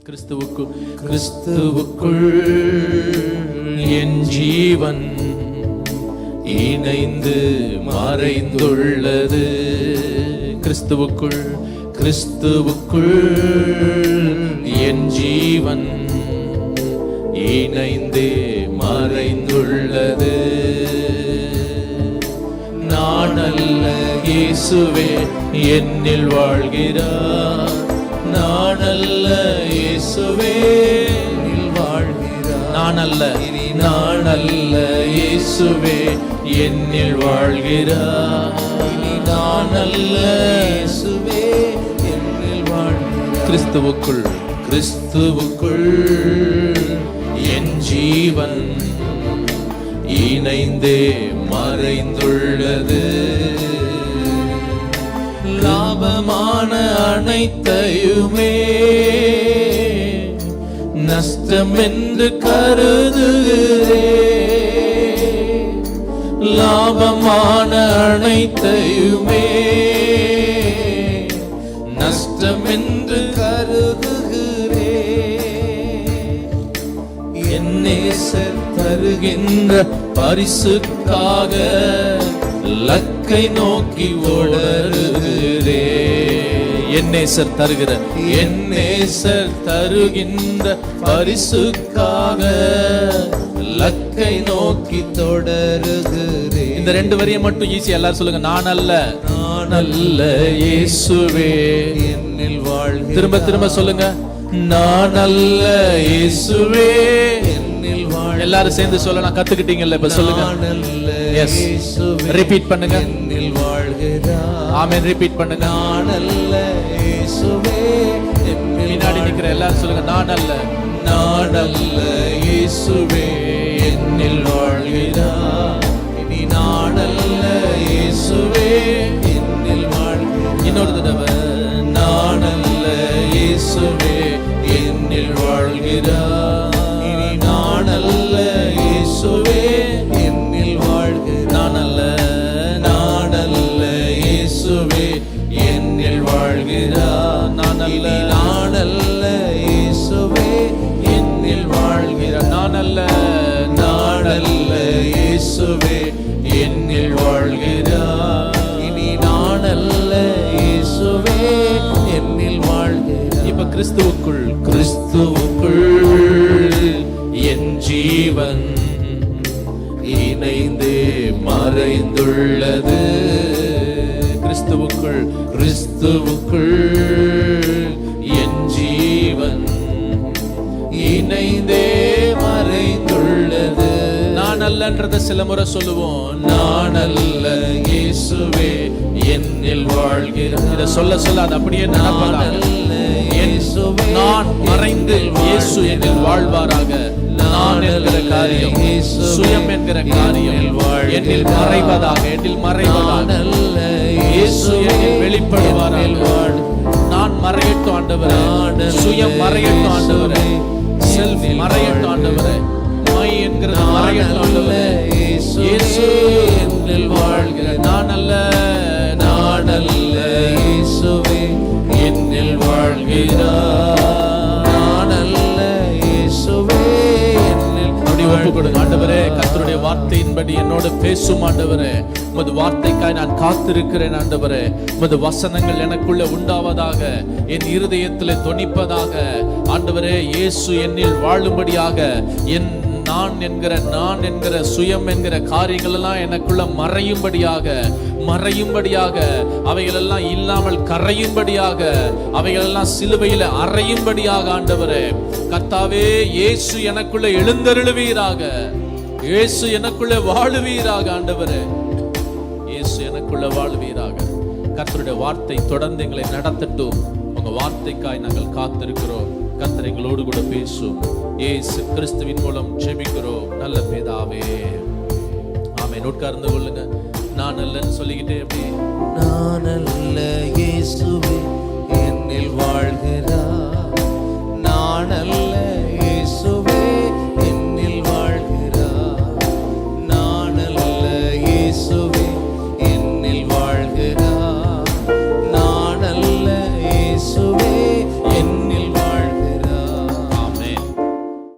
கிறிஸ்துவுக்குள் என் ஜீவன் இணைந்து மறைந்துள்ளது. கிறிஸ்துவுக்குள் என் ஜீவன் இணைந்தே மறைந்துள்ளது. நான் அல்ல, இயேசுவே என்னில் வாழ்கிறார். நான் அல்ல, இயேசுவே என்னில் வாழ்கிறார். நான் அல்ல, இயேசுவே என்னில் வாழ்கிறார். நான் அல்ல, இயேசுவே என்னில் வாழ்கிறார். கிறிஸ்துவுக்குள் என் ஜீவன் இணைந்தே மறைந்துள்ளது. லாபமான அனைத்தையுமே நஷ்டம் என்று கருதுகிறே. லாபமான அனைத்தையுமே நஷ்டம் என்று கருதுகிறே. என் நேசர் தருகின்ற பரிசுக்காக லக்கை நோக்கி ஓடுகிறே. என் நேசர் தருகின்ற பரிசுக்காக லக்கை நோக்கி தொடருகிறே. இந்த ரெண்டு வரியை மட்டும் ஈஸியா எல்லாரும் சொல்லுங்க. நான் அல்ல, இயேசுவே என்னில் வாழ்கிறார். திரும்ப சொல்லுங்க. நான் அல்ல, இயேசுவே என்னில் வாழ்கிறார். எல்லாரும் சேர்ந்து சொல்லலாம். கத்துக்கிட்டீங்கல்ல, இப்ப சொல்லுங்க. எஸ், ரிப்பீட் பண்ணுங்க. என்னில் வாழ்கிறார். ஆமென், ரிப்பீட் பண்ணுங்க. நான் அல்ல, இயேசுவே என்னில். பின்னாடி நிக்கிற எல்லாரும் சொல்லுங்க. நான் அல்ல, இயேசுவே என்னில் வாழ்கிறார். இனி நான் அல்ல, இயேசுவே என்னில் வாழ்கிறார். இன்னொரு தடவை. நான் அல்ல, இயேசுவே என்னில் வாழ்கிறார். இனி நான் அல்ல, இயேசுவே என்னில் வாழ்கிறார். நான் அல்ல, இயேசுவே என்னில் வாழ்கிறார். நான் அல்ல, இயேசுவே என்னில் வாழ்கிறார். நான் அல்ல, இயேசுவே என்னில் வாழ்கிறார். இனி நான் அல்ல, இயேசுவே என்னில் வாழ்கிறார். இப்ப கிறிஸ்துவுக்குள் என் ஜீவன் இணைந்தே மறைந்துள்ளது. கிறிஸ்துவுக்குள் என் ஜீவன் இணைந்தே மறைந்துள்ளது. நான் அல்லன்றத சில முறை சொல்லுவோம். நான் அல்ல, இயேசுவே என்னில் வாழ்கிறார். இத சொல்ல அது அப்படியே நடப்பதாக. நான் மறைந்து இயேசு என்னில் வாழ்வாராக. நான் என்கிற காரியம், சுயம் என்கிற காரியம் என்னில் மறைவதாக. இயேசு என்னில் வெளிப்படுவாராக. நான் மறையட்டும் ஆண்டவரே, சுயம் மறையட்டும் ஆண்டவரே, செல்ஃப் மறையட்டும் ஆண்டவரே, மை என்கிறது மறையட்டும் ஆண்டவரே. இயேசு என்னில் வாழ்கிறார். நான் அல்ல, இயேசுவே என்னில் வாழ்கிறார். நான் அல்ல, இயேசுவே என்னில். அப்படி ஒப்பு கொடுங்க. ஆண்டவரே, கர்த்தருடைய வார்த்தையின்படி என்னோடு பேசும் ஆண்டவரே. உமது வார்த்தைக்காய் நான் காத்திருக்கிறேன் ஆண்டவரே. உமது வசனங்கள் எனக்குள்ள உண்டாவதாக, என் இருதயத்திலே தொனிப்பதாக ஆண்டவரே. இயேசு என்னில் வாழும்படியாக, என் நான் என்கிற சுயம் என்கிற காரியங்கள் எல்லாம் எனக்குள்ள மறையும்படியாக, அவைகளெல்லாம் இல்லாமல் கரையும்படியாக, அவைகளெல்லாம் சிலுவையில அறையும்படியாக ஆண்டவரே. கர்த்தாவே, இயேசு எனக்குள்ள எழுந்தருளுவீராக. இயேசு எனக்குள்ள வாழுவீராக ஆண்டவரே. இயேசு எனக்குள்ள வாழுவீராக. கர்த்தருடைய வார்த்தை தொடர்ந்து எங்களை நடத்தட்டும். உங்க வார்த்தைக்காய் நாங்கள் காத்திருக்கிறோம். கர்த்தர் எங்களோடு கூட பேசும். இயேசு கிறிஸ்துவின் மூலம் ஜெபிக்கிறோம் நல்ல பிதாவே, ஆமென். உட்கார்ந்து கொள்ளுங்க. நான் அல்லன்னு சொல்லிக்கிட்டே அப்படி. நான் அல்ல, இயேசுவே என்னில் வாழ்கிறார்.